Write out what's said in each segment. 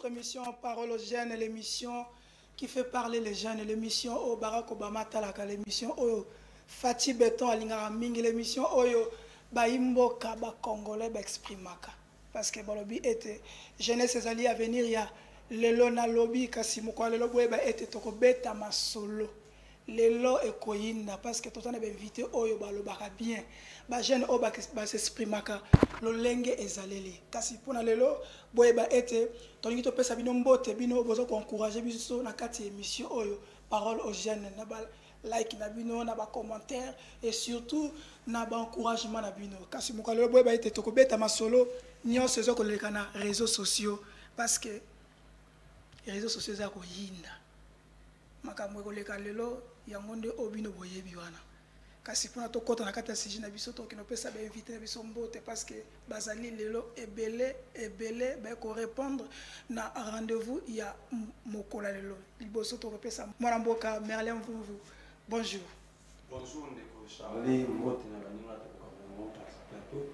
votre émission Parole aux jeunes, l'émission qui fait parler les jeunes, l'émission au Barack Obama Talaka, l'émission au Fatih Beton Alingara Mingi, l'émission au Baimboka ba Congolais Exprimaka. Parce que balobi était jeunesse ezali à venir, il y a lelo na lobby kasi moko lelo boyeba était toko beta masolo. Lelo ekoyinda parce que tout on est invité oyo balobaka bien. Ba jeune o ba s'exprimaka lolenge ezaleli. Kasi pona lelo boyeba était tongi to pesa bino mbote bino bozo ko encourager biso na kati émission oyo parole aux jeunes na ba like na bino na ba commentaire et surtout na ba encouragement na bino. Kasi moko lelo boyeba était toko beta masolo nyonso ezo koleka na réseaux sociaux parce que les réseaux sociaux za ko yinda. Makambo koleka lelo yango nde obino boyebi wana kasi pona to kota na kata siji na biso to kino pesa ba inviter na biso mbote parce que bazali lelo ebele ba ko répondre na rendez-vous ya mokola lelo liboso to pesa mwana mboka Merlin Mvuvu. Bonjour. Bonjour ndeko Charlie mbote na baninga to ko plateau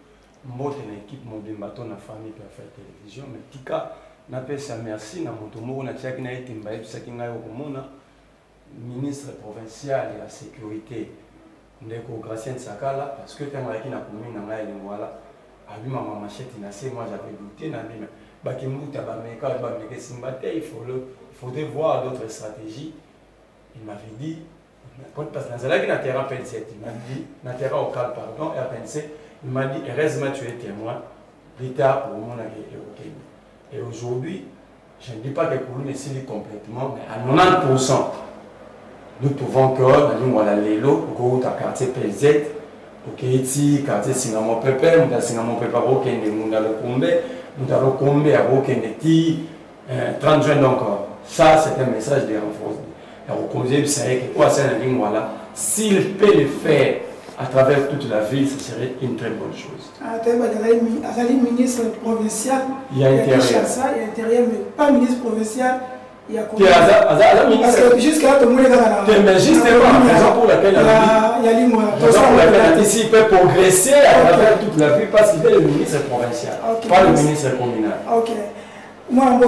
mbote na équipe Mobimbato na famille pour faire télévision mais tika na pesa merci na moto moko na tiaki na etimba ebisaki ngai okomona ministre provincial de la sécurité ndeko Gracien Sakala parce que tant qu'il na commune na ngai voilà abi mama machette na c'est moi j'avais douté na bima bakimuta ba meka ba meka simbate il faut voir d'autres stratégies. Il m'avait dit parce que nazala qui na terrain pensé il m'a dit na terrain au cal pardon RPNC il m'a dit heureusement tu es témoin l'état pour mon évoqué et aujourd'hui je ne dis pas que Koulou est scellé complètement mais à 90% nous pouvons que nous allons aller là au quartier PZ OK ici quartier Singamo Pepe nous dans Singamo Pepe au Kende nous dans le Combe à Okendeti 30 jeunes encore ça c'est un message de renforcement et au conseil ça est que quoi c'est la ligne voilà s'il peut le faire à travers toute la ville ce serait une très bonne chose. À ministre provincial il y a intérieur mais pas ministre provincial. Parce que jusqu'à tout le monde est mais justement, la raison pour laquelle ici il peut progresser à travers toute la ville parce qu'il est le ministre provincial, pas le ministre communal. Ok. Moi,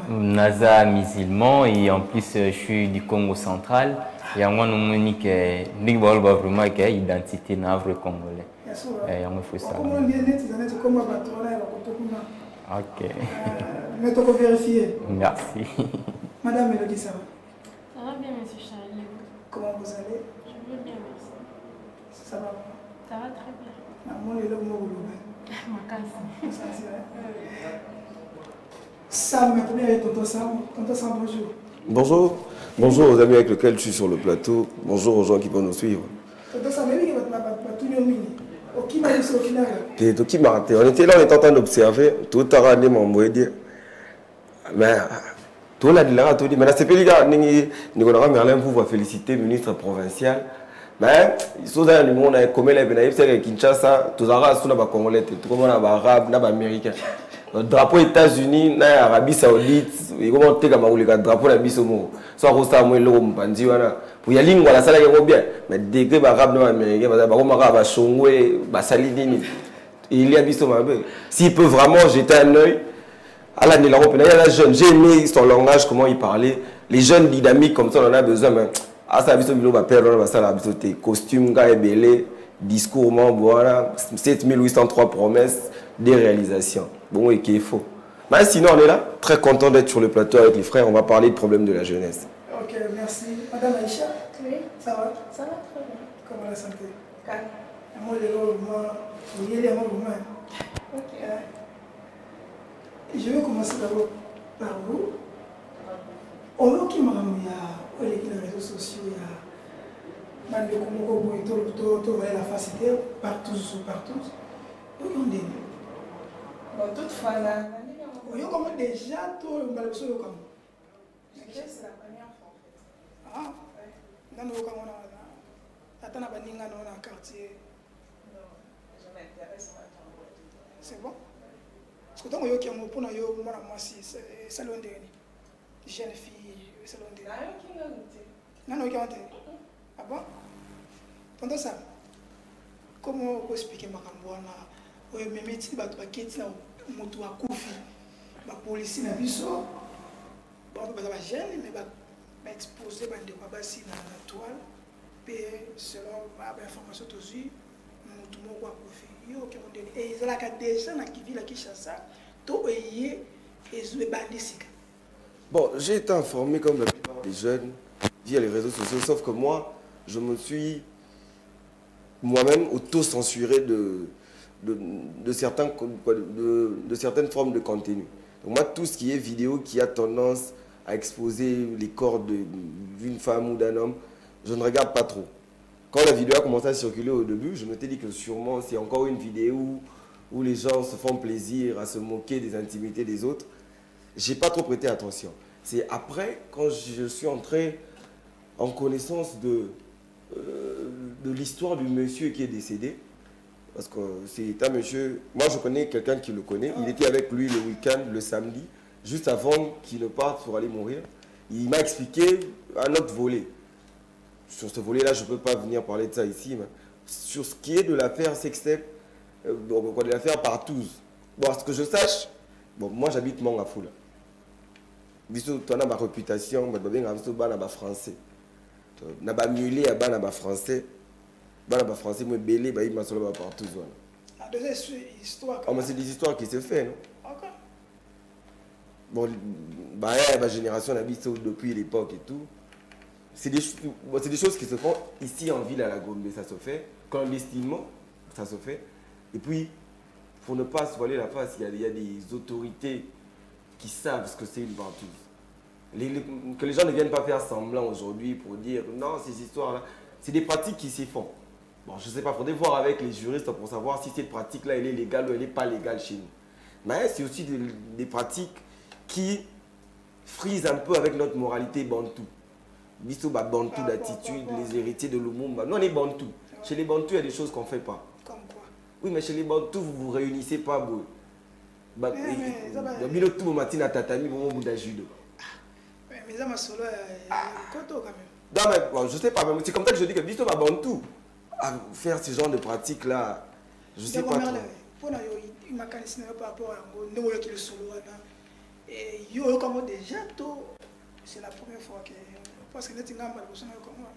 Naza musulman et en plus je suis du Congo central. Et moi, nous avons vraiment une identité navre congolais. Et on fait ça. Ok. Mais tu peux vérifier. Merci. Madame Mélodie, ça va? Ça va bien, monsieur Charlie. Comment vous allez? Je veux bien, merci. Ça va? Ça va très bien. Moi, je suis là. Ma casse. Sam, ma première est tonton Sam. Tonton Sam, bonjour. Bonjour. Bonjour aux amis avec lesquels je suis sur le plateau. Bonjour aux gens qui vont nous suivre. Tonton Sam, mais oui, on était là, on était en train d'observer. Tout à l'heure, on m'a dit. Mais tout le monde a dit. Mais c'est pas les gars, Nicolas Merlin vous féliciter le ministre provincial. Mais ils sont dans le monde, comme les Bénaïfs, c'est Kinshasa, tout ça, c'est les Congolais, tout le monde est arabe, les Américains. Le drapeau États-Unis, l'Arabie Saoudite, ils vont monter comme le drapeau de l'Abisomo. Soit au Samuel, le Mbandi, pour y aller, voilà, ça là, bien. Mais dès que les Arabes sont américains, les Arabes sont chongés, Salidini, il y a Abisomo. S'il peut vraiment jeter un œil, à l'année l'Europe, il y a la jeune, j'ai aimé son langage, comment il parlait. Les jeunes dynamiques comme ça, on en a besoin. Mais à ça, Abisomo, on va perdre, on va ça, Abisomo, costume, gars, belé, discours, voilà, 7803 promesses, des réalisations. Bon, et qui est faux. Mais sinon, on est là, très content d'être sur le plateau avec les frères. On va parler de problèmes de la jeunesse. Ok, merci. Madame Aïcha, oui. Ça va? Ça va très bien. Comment la santé? Calme. Moi, ok. Je vais commencer d'abord par vous. On voit qu'il m'a mis à les réseaux sociaux, il y a la facilité partout. On dit. Bon, toutefois, là. Comment déjà, tout le monde c'est la première fois en fait. Ah, dans le quartier. Non, je m'intéresse maintenant. C'est bon? Parce que tant que vous pour nous, c'est salon de jeune fille, salon de. Non, ah bon? Pendant ça, comment vous expliquez ma campagne? Oui, mais métier, moto akufi bapolisi na biso baza bagene mais exposé bandeko basi na toile mpe selon bainformation tozwi moto moko akufi yo okekondeni e ezalaka déjà na kivile ya Kinshasa to eye ebandi sika. Bon, j'ai été informé comme la plupart des jeunes via les réseaux sociaux, sauf que moi, je me suis moi-même auto-censuré de certaines formes de contenu. Donc moi, tout ce qui est vidéo qui a tendance à exposer les corps d'une femme ou d'un homme, je ne regarde pas trop. Quand la vidéo a commencé à circuler au début, je m'étais dit que sûrement c'est encore une vidéo où les gens se font plaisir à se moquer des intimités des autres. Je n'ai pas trop prêté attention. C'est après, quand je suis entré en connaissance de l'histoire du monsieur qui est décédé, parce que c'est un monsieur, moi je connais quelqu'un qui le connaît, il était avec lui le week-end, le samedi, juste avant qu'il ne parte pour aller mourir. Il m'a expliqué un autre volet. Sur ce volet-là, je ne peux pas venir parler de ça ici, mais sur ce qui est de l'affaire Sextep, de l'affaire Partouze. Bon, à ce que je sache, bon, moi j'habite Mangafoula. Biso tu as ma réputation, mais bien na français. Na ba miolé à na français. Ba français moi belé ba il m'a solo ba Partouze. Ah, c'est des histoires. Ah, mais c'est des histoires qui se fait, non? OK. Bon, bah ma génération habite depuis l'époque et tout. C'est des choses qui se font ici en ville à la Gombe, ça se fait clandestinement, ça se fait. Et puis, pour ne pas se voiler la face, il y a des autorités qui savent ce que c'est une partouze. Que les gens ne viennent pas faire semblant aujourd'hui pour dire non, ces histoires-là, c'est des pratiques qui s'y font. Bon, je ne sais pas, il faudrait voir avec les juristes pour savoir si cette pratique-là, elle est légale ou elle n'est pas légale chez nous. Mais c'est aussi des pratiques qui frisent un peu avec notre moralité bantou. Biso ba bantou d'attitude, les héritiers de Lumumba. Nous, on est bantou. Chez les bantous, il y a des choses qu'on ne fait pas. Comme quoi? Oui, mais chez les bantous, vous ne vous réunissez pas. Vous avez tout le matin à tatami, vous avez judo. Mais ça m'a solo quand même. Non, mais bon, je ne sais pas, mais c'est comme ça que je dis que biso ba bantou à faire ce genre de pratiques-là, je ne sais pas trop. Pour il m'a canissé par rapport à nous qui le solo. Et yo comme déjà tout, c'est la première fois que parce que nous avons besoin de comment.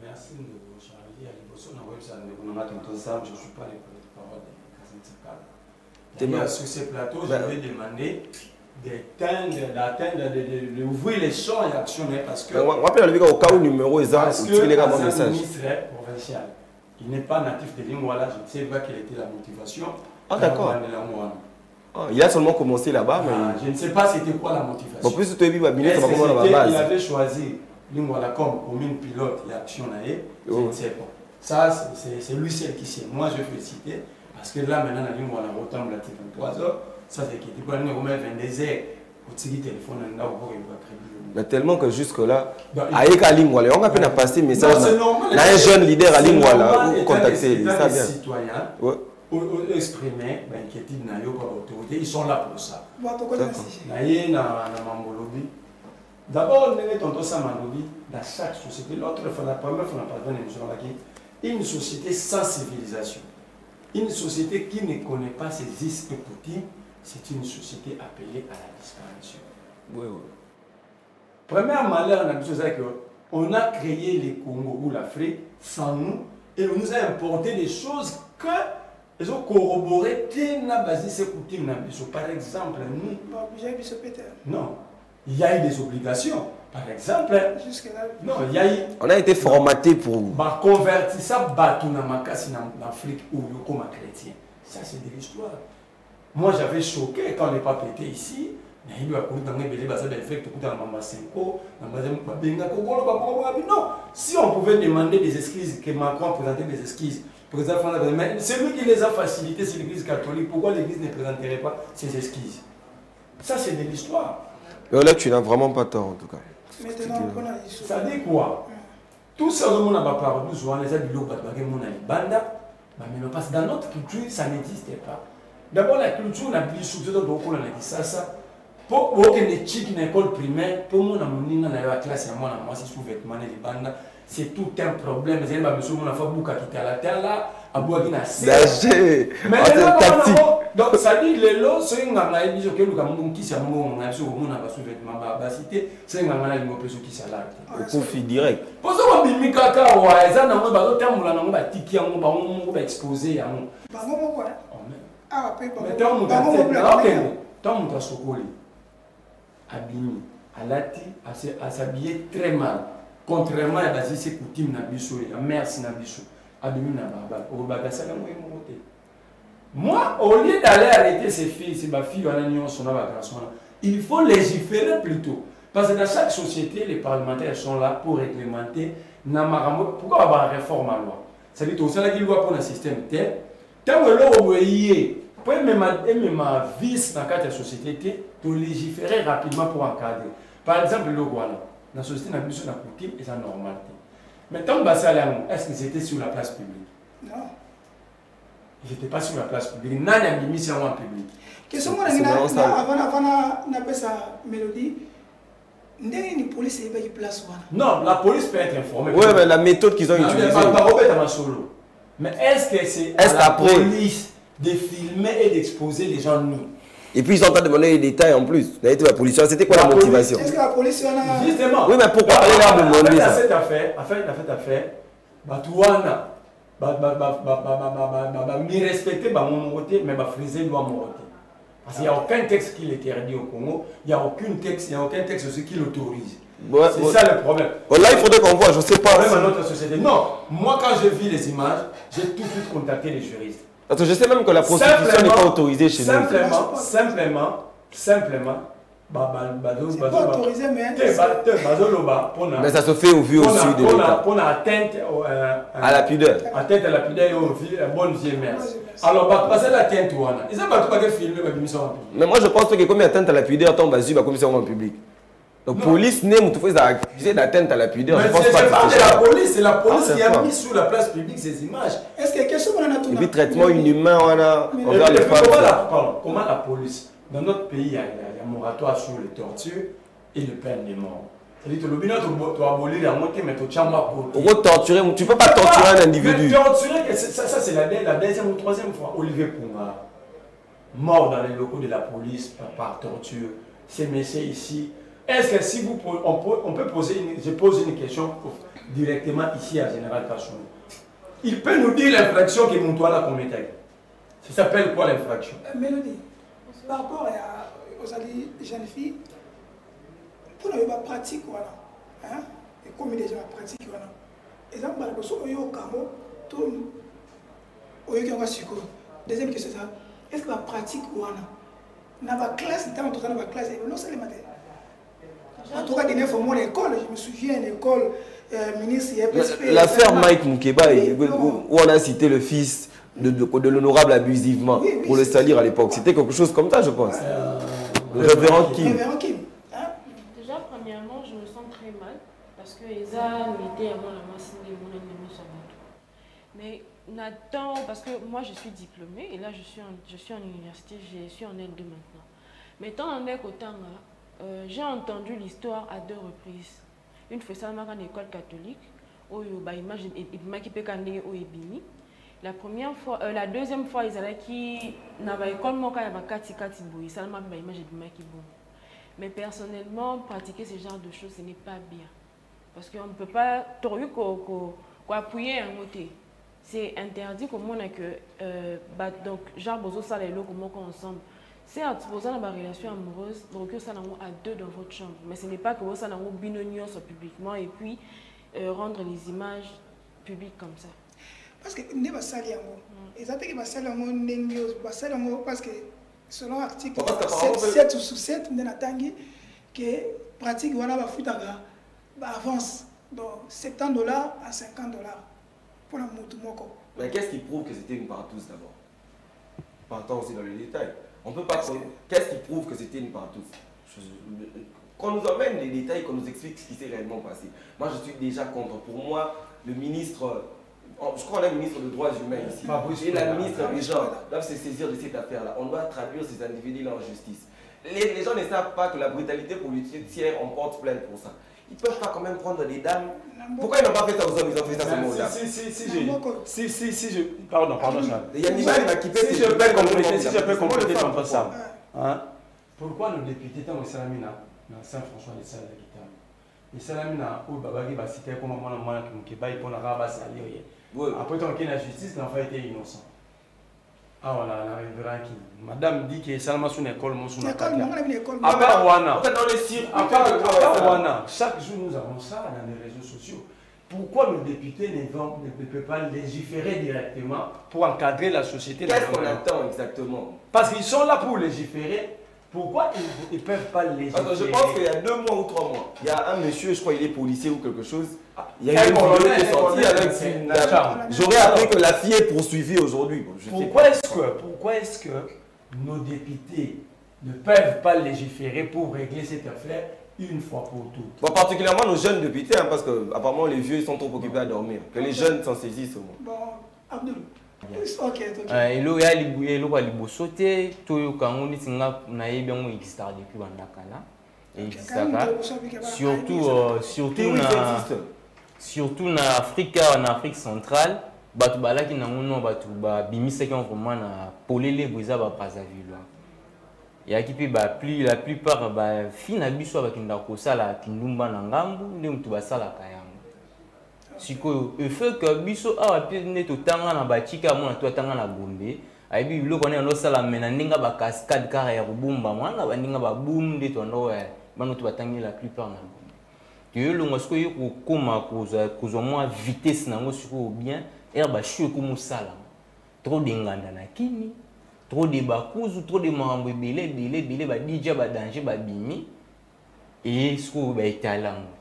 Merci de vous charger. Je ne suis pas le porte-parole de D'ailleurs, sur ces plateaux, je vais demander d'ouvrir les champs et d'actionner parce que. On rappelle au cas où numéro est parce que le ministre provincial, il n'est pas natif de Lingwala. Je ne sais pas quelle était la motivation. Ah d'accord. Il a seulement commencé là-bas, mais. Je ne sais pas c'était quoi la motivation. Bon, plus tu es vivre à Binet, ça va comment à la base. Il avait choisi Lingwala comme commune pilote et action naé. Je ne sais pas. Ça, c'est lui seul qui sait. Moi, je vais citer parce que là, maintenant, Lingwala retombe à 23h. Ça, c'est qu'il faut aller remettre 22h au téléphone. Mais tellement que jusque-là, avec Lingwala, on a peine à passer message. Là, un jeune leader à Lingwala, vous contactez. Ça, bien. Les citoyens. Exprimer l'inquiétude par l'autorité, ils sont là pour ça. D'abord, dans chaque société, l'autre fois, la première fois, on a une société sans civilisation. Une société qui ne connaît pas ses us et coutumes, c'est une société appelée à la disparition. Oui, oui. Premier malheur, on a créé les Congo ou l'Afrique sans nous et on nous a importé des choses que ils ont corroboré qui n'a basé ses coutumes. Par exemple, nous. Non, il y a eu des obligations. Par exemple, non, il y a eu. On a été formaté pour. Convertir ça, battre en Afrique ou comme un chrétien. Ça, c'est de l'histoire. Moi, j'avais choqué quand les papes étaient ici. Non, si on pouvait demander des excuses, que Macron présentait des excuses. Mais c'est lui qui les a facilités, c'est l'Église catholique. Pourquoi l'Église ne présenterait pas ses esquisses? Ça, c'est de l'histoire. Là, tu n'as vraiment pas tort, en tout cas. Ça dit quoi? Tout ça, le monde a parlé de les habilos, mais parce que dans notre culture, ça n'existait pas. D'abord, la culture, on a pris sous le dos, on a dit ça. Pour que les chics dans l'école primaire, pour moi, dans la classe, moi, c'est sous-vêtements, les bandes. C'est tout un problème. C'est un monsieur qui a fait beaucoup à la terre là, à boire une assez. Mais Donc ça dit les lots, c'est un gars qui dit que le Cameroun qui s'est mon a sur mon a sous-vêtement bah cité, c'est un gars qui s'est là. Au profit direct. Pour ça on bimi kaka ouais, ça n'a pas de terme là n'a pas tiki on va exposer à mon. Bah moi quoi. Ah après mais tant mon gars, OK. Tant mon gars sokoli. Abimi, alati à s'habiller très mal. Contrairement à ces coutumes na biso et à merci na biso. Abimi na baba, au bagasa na moi monter. Moi, au lieu d'aller arrêter ces filles, c'est ma fille, il faut légiférer plutôt. Parce que dans chaque société, les parlementaires sont là pour réglementer. Pourquoi avoir une réforme à la loi? Ça veut dire que ça loi pour un système tel. Tant que l'on voyait, pour même vice dans la société, de légiférer rapidement pour encadrer. Par exemple, le roi, dans la société, on a besoin de coutume et de normalité. Mais tant que ça, est-ce que c'était sur la place publique? Non. Je n'étais pas sur la place publique. N'a pas mis ça en public. Qu'est-ce que vous avez sa mélodie? La police est pas place. Non, la police peut être informée. Oui, mais la méthode qu'ils ont utilisée. Mais est-ce que c'est à la police de filmer et d'exposer les gens nus? Et puis ils ont demandé des détails en plus. La police, c'était quoi la motivation? Est-ce que la police a... Justement. Oui, mais pourquoi aller là vous demander ça? Cette affaire, Batouana. Me respecter mon côté, mais friser loi mon côté. Parce qu'il n'y a aucun texte qui l'interdit au Congo, il n'y a aucun texte aussi qui l'autorise. Ouais, c'est ça le problème. Là, il faudrait qu'on voit, je ne sais pas. Même à notre société. Non, moi quand j'ai vu les images, j'ai tout de suite contacté les juristes. Parce que je sais même que la prostitution n'est pas autorisée chez nous. Simplement. C'est pas autorisé, mais... Mais ça se fait au vu aussi de l'État. Pour atteinte à la pudeur. Atteinte à la pudeur et à la bonne vieille mère. Alors, passer l'atteinte, ils n'ont pas filmé la commission en public. Mais moi, je pense que comme atteinte à la pudeur, tombe à la commission en public. Donc, police n'est pas accusée d'atteinte à la pudeur. Je pense pas que c'est la police, c'est la police qui a mis sur la place publique ces images. Est-ce que quelque chose qu'on a tout? Et puis, traitement inhumain, envers les femmes. Comment la police, dans notre pays, il y a un moratoire sur les tortures et le peine de mort. C'est-à-dire que le bilan, tu vas abolir la moitié, mais tu vas torturer. Tu ne peux pas torturer un individu. Torturer, ça c'est la deuxième ou troisième fois. Olivier Punga, mort dans les locaux de la police par torture. Ces messieurs ici. Est-ce que si on peut poser je pose une question directement ici à Général Kachon. Il peut nous dire l'infraction que Moutouala commet. Ça s'appelle quoi l'infraction? Mélodie, par rapport aux jeunes filles, pour la pratique, voilà. Hein? Et comme les gens pratiquent, voilà. Exemple, au Camo, tout deuxième question, est-ce que la pratique, voilà, dans la classe, dans la classe, non seulement en tout cas, dernière fois, moi, à l'école, je me souviens, l'école, ministre, l'affaire Mike Moukeba, où on a cité le fils de l'honorable abusivement pour le salir à l'époque. C'était quelque chose comme ça, je pense. Le révérend Kim. Déjà, premièrement, je me sens très mal parce que les âmes étaient avant la masse de mon ennemi sur votre. Mais Nathan, parce que moi je suis diplômée et là je suis en université, je suis en L2 maintenant. Mais tant en est qu'autant j'ai entendu l'histoire à 2 reprises. Une fois ça dans l'école catholique, où la première fois, la deuxième fois, ils allaient qui n'avaient école mais personnellement, pratiquer ce genre de choses, ce n'est pas bien. Parce qu'on ne peut pas appuyer un côté. C'est interdit comme on a que donc genre bozo ça les locaux ensemble. C'est en posant la relation amoureuse, donc ça à 2 dans votre chambre. Mais ce n'est pas que vous ça binonios publiquement et puis rendre les images publiques comme ça. Parce que ne va salir exactement que va salir parce que selon l'article 7 ou sous 7 on a tangi que pratique on va foutre avance donc $70 à $50 pour la moto moko. Mais qu'est-ce qui prouve que c'était une partouze d'abord? Partons aussi dans les détails. On peut pas. Qu'est-ce qui prouve que c'était une partouze? Qu'on nous emmène les détails, qu'on nous explique ce qui s'est réellement passé. Moi, je suis déjà contre. Pour moi, le ministre, je crois qu'on a un ministre de droits humains ici. Et la ministre des gens doivent se saisir de cette affaire-là. On doit traduire ces individus-là en justice. Les gens ne savent pas que la brutalité policière, on porte plainte pour ça. ils peuvent pas quand même prendre des dames. Pourquoi ils n'ont pas fait ça aux hommes, ils ont fait ça aux dames? Si je... Pardon, Charles. Il y a Nibali qui peut... Si je peux compléter ton passage. Pourquoi nos députés, tant que Salamina, dans Saint-François de Salles, et Salamina, où Babagi va citer comme un moment qui va y prendre la rabasse à l'île. Après, tant qu'il y a la justice, l'enfant était innocent. Ah voilà, la révérend qui. Madame dit que Salama sur l'école, mon son école. À part Wana. Chaque jour, nous avons ça dans les réseaux sociaux. Pourquoi nos députés ne peuvent pas légiférer directement pour encadrer la société? Qu'est-ce qu'on attend exactement? Parce qu'ils sont là pour légiférer. Pourquoi ils ne peuvent pas légiférer? Attends, je pense qu'il y a 2 mois ou 3 mois, il y a un monsieur, je crois qu'il est policier ou quelque chose. Il y a une vidéo qui est sortie avec une dame. J'aurais appris que la fille est poursuivie aujourd'hui. Pourquoi est-ce que nos députés ne peuvent pas légiférer pour régler cette affaire une fois pour toutes? Bon, particulièrement nos jeunes députés, hein, parce que apparemment les vieux ils sont trop occupés à dormir. Que les jeunes s'en saisissent au moins. Bon, Abdul. Ok. Elo ya elo kwa liboso te to kango ni tinga na yebi yango existar depuis bandakala et existaka surtout na Afrique centrale batu balaki nango no batu ba bimisaki vraiment na polele boza ba Brazzaville ya kipi ba plus la plupart ba fina biso ba kinda ko sala kindumba na ngambu ndi mutu basala kaya siko effet que biso awa pe neto tanga na bachika mona to tanga na Gombe aibi biloko ne ndo sala mena ninga ba cascade car ya kubumba mwana ba ninga ba boom de to ndo bano to batangi la plupart na Gombe que le ngosko yiko koma koza moi vitesse nango siko bien er ba chou ko musala trop de nganda na kini trop de bakuzu trop de mambo belé ba DJ ba danger ba bimi et siko ba italango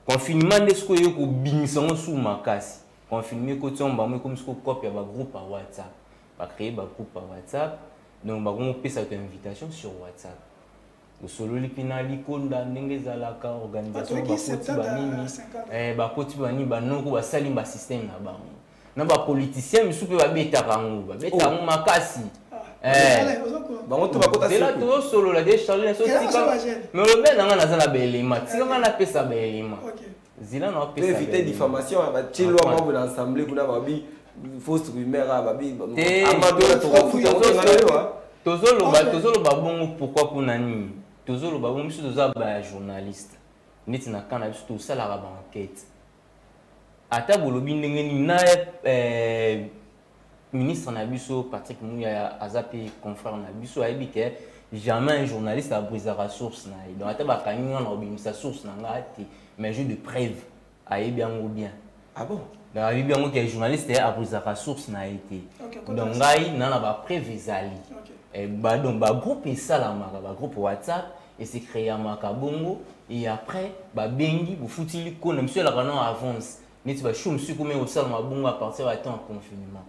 confinement de ce que vous bimisons sous ma casse. Confinement que tu as comme ce que copie ba groupe à WhatsApp. Ba créer ba groupe à WhatsApp. Donc ba on peut cette invitation sur WhatsApp. Au solo lipina likonda ndenge zalaka organisation ba koti ba nini ba koti ba ni ba noko ba sali ba système na bango. Na ba politicien misu pe ba beta kango ba beta ngo makasi. Bango to ba kota c'est là tout solo la de Charles so tika mais le ben nga na zala belema tika nga na pesa belema zila na pesa éviter diffamation ba tchelo membre de l'assemblée kuna ba bi fausse rumeur ba bi amado la tozolo ba bongo pourquoi pour nani tozolo ba bongo biso toza ba journaliste neti na kana biso to sala ba enquête ata bolobi ndenge ni na ministre Nabiso, Patrick Mouya, Azapi, confrère Nabiso, a dit que jamais un journaliste a brisé la source. Donc, il y a sa source, mais j'ai de preuves. Il bien ou bien. Ah bon? Donc, il y a un journaliste a brisé la source. Donc, il y a des preuves. Donc, le groupe est ça, le groupe WhatsApp, et c'est créé à Makabongo. Et après, Bengi, vous foutez le con, monsieur la canon avance. Mais tu vas chou, monsieur, comment au salon à partir du temps de confinement.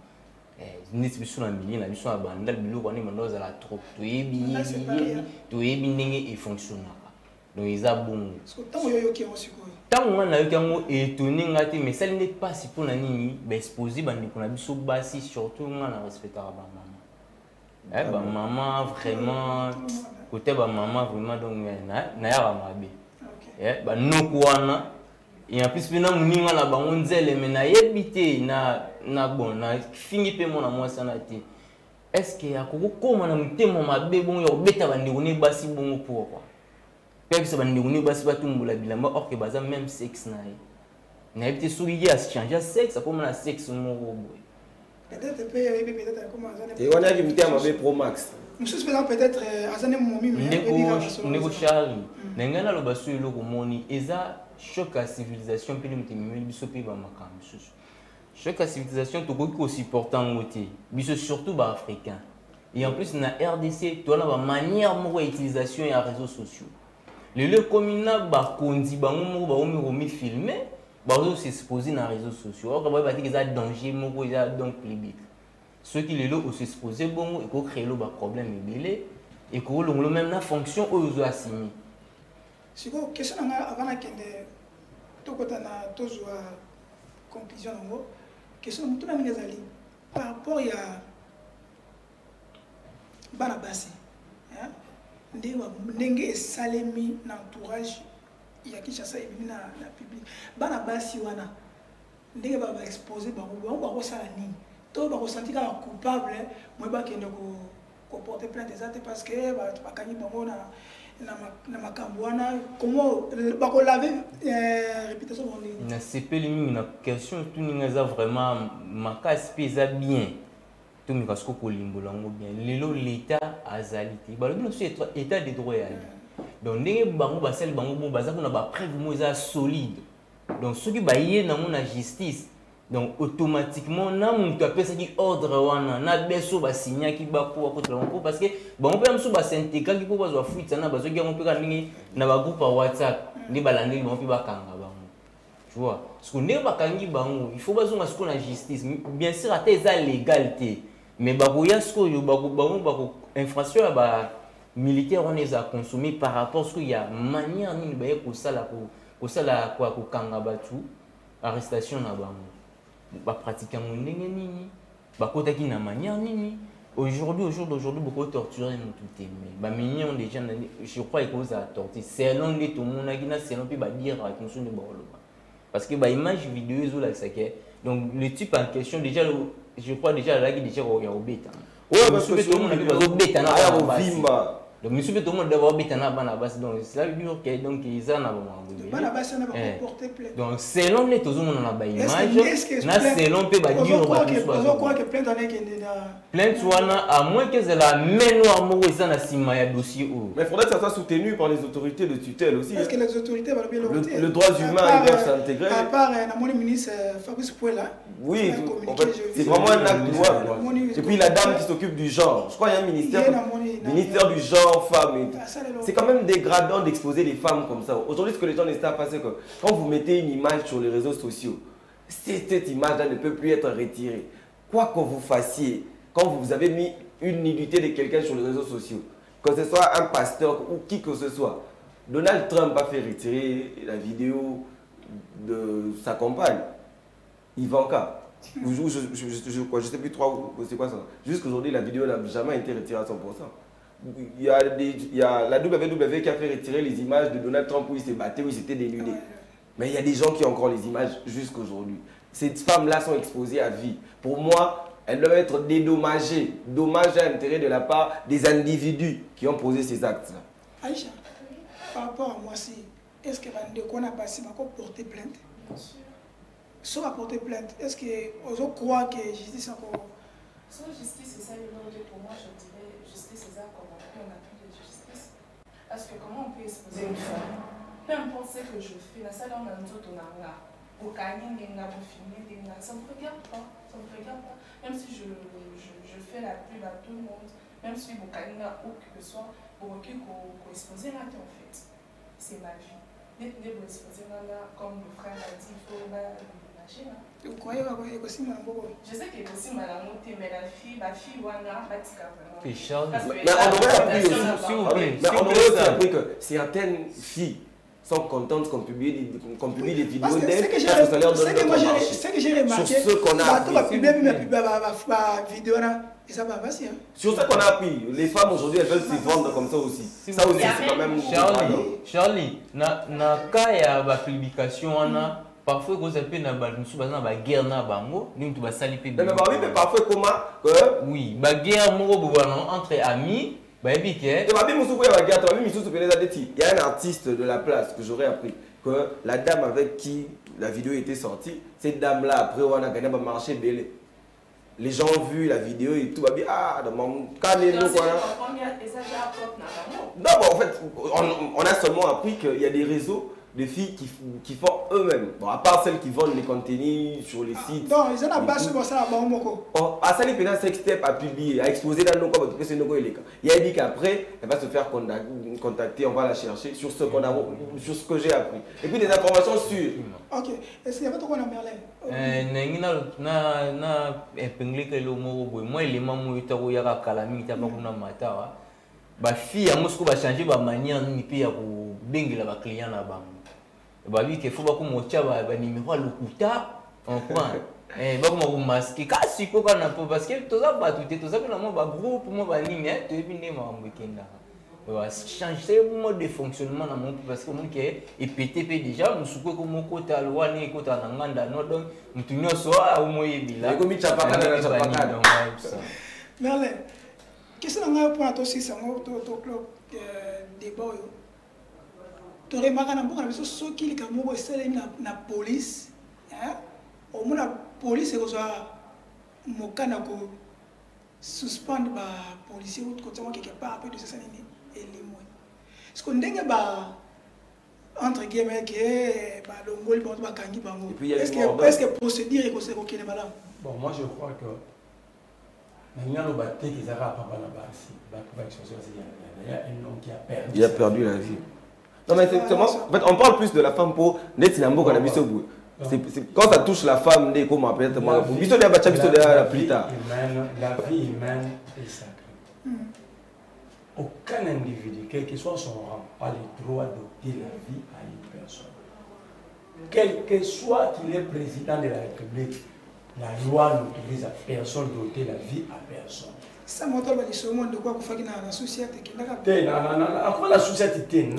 Neti biso na milieu na biso na bandal biloko ni mando za la trop to yebi ndenge e fonctionnera donc eza bon tango yo yoki osiko tango na yoki yango étonné ngate mais ça n'est pas si pour na nini ba exposer bandeko na biso basi surtout nga na respecter ba maman ba maman vraiment côté ba maman vraiment donc na ya ba mabe ba noko wana et en plus maintenant muninga na bango nzele mais na yebité na bon na fingi pe mona moi sana te est-ce que akoko koma na mutemo mabe bon yo beta bandeko ne basi bongo pourquoi pe bisa bandeko ne basi batumbola bilamba or que baza même sexe na yebité soki ya changer sexe comme na sexe moko boy peut-être peut-être comment ça et on a limité à mabe pro max monsieur peut-être azane momi Nego Charlie nengana lo basu eloko moni eza choc à civilisation puis nous t'aimons biso pe ba makambo susu choc à civilisation to ko aussi important ngote biso surtout ba africain et en plus na RDC to na ba manière moko utilisation ya réseaux sociaux le communal ba kondi bango moko ba omi filmer ba s'exposer na réseaux sociaux or ba dire que ça danger moko ya donc public ceux qui les lo s'exposer bon et ko créer lo ba problème ebele et ko lo même na fonction aux assigné. Si vous question avant kende tokota na tozwa conclusion ngo question mutu na ngezali par rapport ya bana basi ndenge esalemi na entourage ya Kinshasa ebimi na public bana basi wana ndenge ba exposer bango bakosala nini to bakosentir kaka coupable moi bakende ko porter plainte ezate parce que bakangi bango na makambo wana comment bakolave réputation bonde na sepeli mingi na question tout ninga eza vraiment makasi mpe eza bien tout mi parce que kolimbola ngo bien lelo l'état azali te balobi na so état de droit ya donc ndenge bango basali bango bo baza kuna ba preuve mo eza solide donc soki baye nango na justice donc automatiquement na muntu apesaki ordre wana na beso basignaki bakuwa kotela mpo parce que bango mpe mosusu basintegraki mpo bazwa fuite na bazoki yango mpe ka ndenge na bagroupe ya whatsapp nde balandeli bango mpe bakanga bango tu vois parce que ndenge bakangi bango il faut bazonga sikoyo na justice bien sûr ata eza légal te mais bakoya sikoyo bango bako infraction ya bamilitaire wana eza consommé par rapport sikoyo ya manière nini baye kosala kokanga batu arrestation na bango pratique yango ndenge nini bakotaki na manière nini aujourd'hui au jour d'aujourd'hui beaucoup torturer mutu te mais baminion déjà je crois ekozala torture selon nde tomonaki na selon mpe badire mosusu nde bakoloba parce que baimage vidéo ezolakisake donc le type en question déjà je crois déjà alaki déjà ya kobetana parce que tomonaki bazobetana vimba donc monsieur peut tout le monde devoir betana bana basi donc cela veut dire que donc ils en ont bana basi na porter plainte donc selon les tous on a ba image na selon peut ba dire on croit que plainte avec plainte wana à moins que c'est la main noire mo ça na sima ya dossier ou mais faudrait que ça soit soutenu par les autorités de tutelle aussi est-ce que les autorités vont bien le droit humain doivent s'intégrer à part na mon ministre Fabrice Pouela oui en fait c'est vraiment un acte louable et puis la dame qui s'occupe du genre je crois il y a un ministère du genre femmes. C'est quand même dégradant d'exposer les femmes comme ça. Aujourd'hui, ce que les gens ne savent pas, c'est que quand vous mettez une image sur les réseaux sociaux, cette image-là ne peut plus être retirée. Quoi que vous fassiez, quand vous avez mis une nudité de quelqu'un sur les réseaux sociaux, que ce soit un pasteur ou qui que ce soit, Donald Trump a fait retirer la vidéo de sa compagne, Ivanka. Je ne sais plus trop c'est quoi ça. Jusqu'aujourd'hui, la vidéo n'a jamais été retirée à 100%. Il y a la WWE qui a fait retirer les images de Donald Trump où il s'est battu, où il s'était dénudé. Mais il y a des gens qui ont encore les images jusqu'aujourd'hui. Ces femmes-là sont exposées à vie. Pour moi, elles doivent être dédommagées. Dommage à intérêt de la part des individus qui ont posé ces actes-là. Aïcha, par rapport à moi, est-ce que on a passé ma porter plainte? Soit à porter plainte, est-ce qu'on croit que justice encore? Soit justice, c'est ça le nom pour moi, je dirais justice, c'est ça qu'on a pris, on a plus de justice. Parce que comment on peut exposer une femme? Peu importe ce que je fais, la salle on a nous autres, on a là. Au canyon, on a filmé, ça ne me regarde pas, ça me regarde pas. Même si je fais la pub à tout le monde, même si au canyon, où que ce soit, pour qu'on exposer là, en fait, c'est ma vie. Dès que vous exposez là, comme le frère a dit, il faut l'imaginer là. Vous croyez que c'est possible? Je sais qu'il est possible à la montée, mais la fille, voilà, vraiment. et Charles mais on aurait appris que certaines filles sont contentes qu'on publie des vidéos d'elles parce que ça leur donne notre marché. Ce que j'ai remarqué, sur ce qu'on a appris. Sur ce qu'on a appris, les femmes aujourd'hui elles veulent se vendre comme ça aussi. Ça aussi c'est quand même. Charlie, na cas ya ba publication wana parfois quand ça peut na ba musu bazana ba guerre na bango, ni tu ba sali pe. Mais parfois comment que oui, ba guerre moko bobana entre amis. Il y a un artiste de la place que j'aurais appris que la dame avec qui la vidéo était sortie, cette dame-là, après, on a gagné un marché belé. Les gens ont vu la vidéo et tout va bien. Ah, dans mon cas, non, en fait, on a seulement appris qu'il y a des réseaux de filles qui font eux-mêmes. Bon, à part celles qui vendent les contenus sur les sites. Non, ils en ont pas sur ça à Bamako. À ça, les pénales Sextep a publié, a exposé dans nos corps, il a dit qu'après, elle va se faire contacter, on va la chercher sur ce qu'on a, sur ce que j'ai appris. Et puis des informations sûres. Ok. Est-ce qu'il y a pas trop qu'on a Merlin? Na épinglé que le mot, moi, les mamans, ils ont eu un calami, ils ont eu un matin. Ba fille a Moscou va changer ba manière ni puis ya ko bengela ba client na bango. Ba bi ke faut ba ko mocha ba numéro à lokuta on prend ba ko masquer kasi ko kana parce que tout ça ba tout ça na mo ba groupe mo ba nini to ebi ne ma mbekenda. changer le mode de fonctionnement dans mon parce que mon qui est PTP déjà mon souko comme mon côté à loani côté à nganda no donc mutunyo soit au moyen bila comme il chapa kana chapa Merlin qu'est-ce que nga pour toi si ça to club débat yo to remarque na mboka na biso soki likambo esele na police hein au moins la police est aussi mokana ko suspendre ba policier ou côté moi quelque part après de ça nini et les mois est-ce qu'on ndenge ba entre guillemets que ba longoli ba kangi bango est-ce que procédure est conseillé OK madame bon moi je crois que maintenant le baté qui zara papa na basi ba pour exposer il y a un homme qui a perdu la vie. Non mais c'est en fait on parle plus de la femme pour net na mboka na biso bout. C'est quand ça touche la femme, comment peut-être moi. La vie humaine est sacrée. Aucun individu, quel que soit son rang, a le droit d'ôter la vie à une personne. Quel que soit qu'il est président de la République, la loi n'autorise à personne d'ôter la vie à personne. Ça montre le monde de quoi vous faites dans la société. Après la société,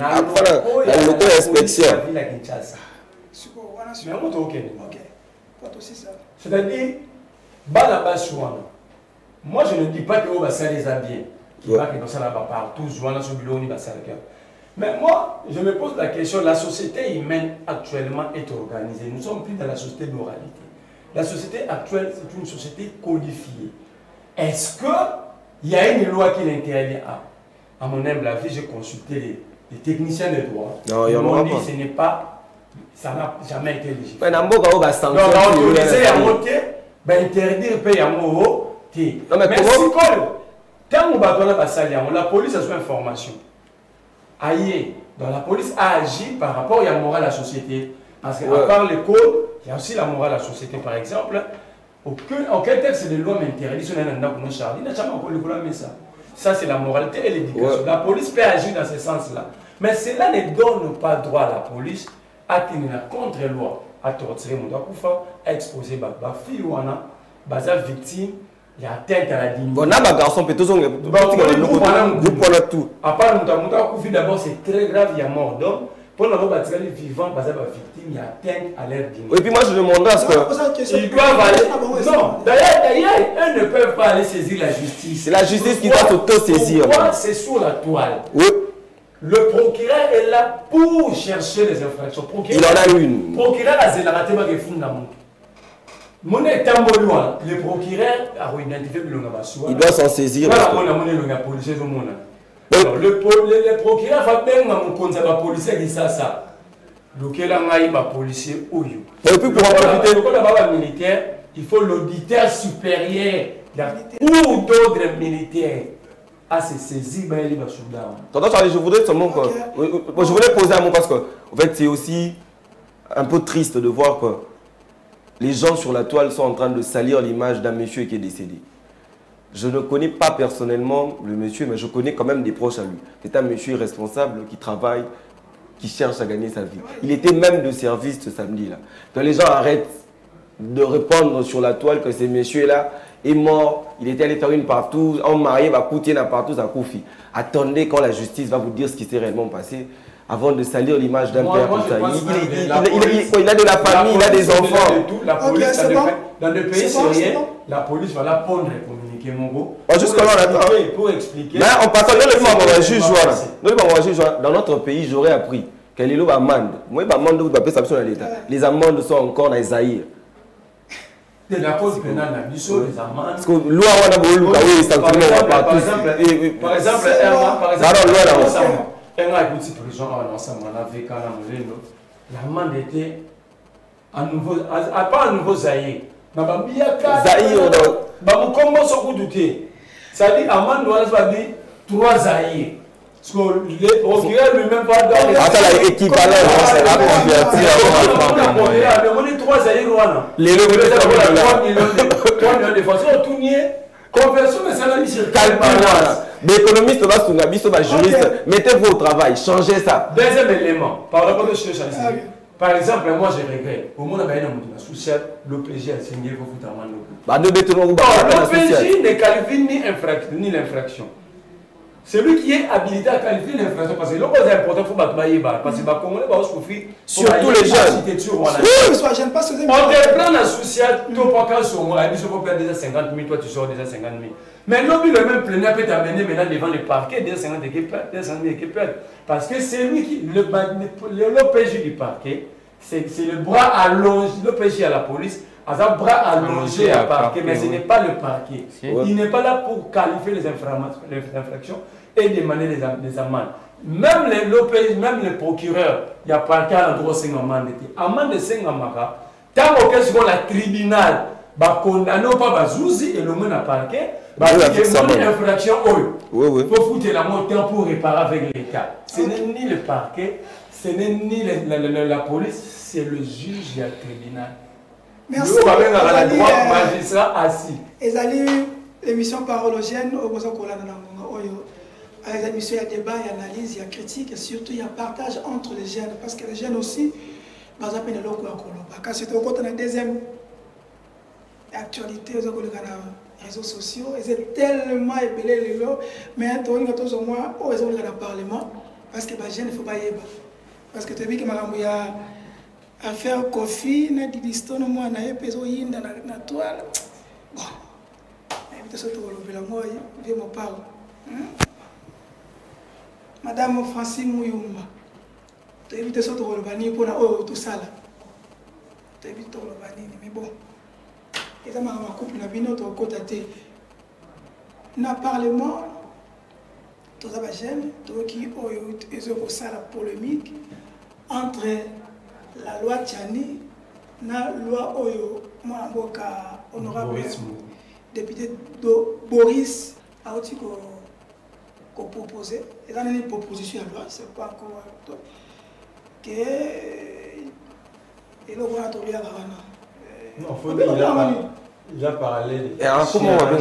mais on ok. C'est-à-dire, moi je ne dis pas que ça les a bien. Ça va partout, mais moi, je me pose la question, la société humaine actuellement est organisée. Nous sommes plus dans la société d'oralité. La société actuelle, c'est une société codifiée. Est-ce qu'il y a une loi qui l'interdit? À mon humble avis, j'ai consulté les techniciens de droit. Non, il y en a pas. Ce n'est pas. Ça n'a jamais été légitime. Mais dans beaucoup de sanctions, on autorisé à monter, interdire payer à mon mais si la police a son information. Aïe, dans la police a agi par rapport à la morale de la société. Parce qu'à part les codes, il y a aussi la morale de la société. Par exemple, aucun texte de loi m'interdit si on a un charlie. Il n'a jamais encore le ça. Ça, c'est la moralité et l'éducation. La police peut agir dans ce sens-là. Mais cela ne donne pas droit à la police à tenir la contre-loi, à torturer mon doigt, à exposer ma fille ou ma victime, il y a atteinte à la dignité. Bon, là, ma garçon peut toujours vous prenez tout. À part mon doigt, d'abord, c'est très grave, il y a mort d'homme. Pour l'avoir bâti les vivants, parce que la victime, il y a atteinte à leur dignité. Et puis moi, je demanderais à ce que. Ils doivent aller. Non, d'ailleurs, eux ne peuvent pas aller saisir la justice. C'est la justice qui doit s'auto-saisir. Pourquoi c'est sur la toile? Oui. Le procureur est là pour chercher les infractions. Il en a une. Le procureur a zélaté ma gefoun na mon état loin. Le procureur a identifié le ngabasou. Il doit s'en saisir. Voilà, mon le policier au monde. Le procureur va bien mon conseil ba policier qui ça. Lequel a ngai ba policier oyo. Et puis pour en profiter le militaire, il faut l'auditeur supérieur ou d'autres militaires. Ah, c'est saisi, mais il va Tonton Charlie, je voudrais seulement que. Je voulais poser un mot parce que, en fait, c'est aussi un peu triste de voir que les gens sur la toile sont en train de salir l'image d'un monsieur qui est décédé. Je ne connais pas personnellement le monsieur, mais je connais quand même des proches à lui. C'est un monsieur responsable qui travaille, qui cherche à gagner sa vie. Il était même de service ce samedi-là. Donc les gens arrêtent de répandre sur la toile que ce monsieur-là est mort, il était allé faire une partout, en marié, va coûter la partout à Koufi. Attendez quand la justice va vous dire ce qui s'est réellement passé avant de salir l'image d'un père comme ça. Il a de la famille, il a des enfants. La police, dans le pays syrien, la police va la pondre et communiquer mon beau. Jusqu'à là, on attend. Pour expliquer. Mais en passant, dans notre pays, j'aurais appris qu'elle est là, amende. Moi, l'amende, les amendes sont encore dans les Zaïre. De la cause pénale, les amendes. Parce que loi, on a beau par exemple, l'amende était à nouveau, pas à nouveau Zaïre. Zaïre, ça dit amende doit dire 3 Zaïre. Parce que le procureur lui-même pas dans les... Attends, l'équivalent, c'est la convertir. On est 3 Zaïre. Les 3 millions de fois. C'est tout nier. Conversion, mais ça n'a dit sur l'économiste va sur la juriste, mettez-vous au travail, changez ça. Deuxième élément, par rapport à ce que je dis. Par exemple, moi je regrette. Au monde, il y a l'OPJ a signé pour vous l'OPJ ne qualifie ni l'infraction. Celui qui est habilité à qualifier l'infraction, parce que l'autre est important, il faut battre parce que les Congolais vont souffrir. Surtout les jeunes. Oui, soit jeune, pas on te prend la société, tu peux pas sur moi, il faut perdre déjà 50 000, toi tu sors déjà 50 000. Mais l'homme, le même plénier peut t'amener maintenant devant le parquet, déjà 50 000 qui perdent. Parce que c'est lui qui, l'OPJ du parquet, c'est le bras allongé, l'OPJ à la police, a un bras allongé à parquet, mais ce n'est pas le parquet. Il n'est pas là pour qualifier les infractions et demander des amendes. Même le procureur, il y a parquet à l'endroit de 5 amendes. Amende de 5 amendes, tant que la tribunal va condamner pas Bazouzi et le monde à parquet, il y a une infraction. Il faut foutre la montagne pour réparer avec l'État. Ce n'est ni le parquet, ce n'est ni la police, c'est le juge et le tribunal. Merci. Nous avons un droit magistrat assis. Et l'émission parologène, avec l'émission, il y a débat, il y a analyse, il y a critique et surtout il y a partage entre les jeunes. Parce que les jeunes aussi, par exemple, ils ont c'est au côté de la deuxième actualité, ils ont les réseaux sociaux, ils sont tellement ébellés les lots, mais ils ont le Parlement, parce que les jeunes ne faut pas y aller. Parce que tu as vu qu'il y a affaire Kofi, il y a des histoires, il y a des personnes qui sont dans la toile. Bon, il y a des gens qui parlent. Madame Francine Mouyumba, tu as évité ça pour le banni pour tout ça là. Tu as évité le banni, mais bon. Et ça m'a couple na bino to côté. Na parlement, tout ça va gêner, tout qui ils ont ça la polémique entre la loi Tchani et la loi Oyo, moi honorable député Boris Aotiko proposé. Et là, il y a une proposition à loi, c'est pas encore que et le roi a trouvé à la rana. Non, faut dire, il a parlé. Et alors, comment on va bien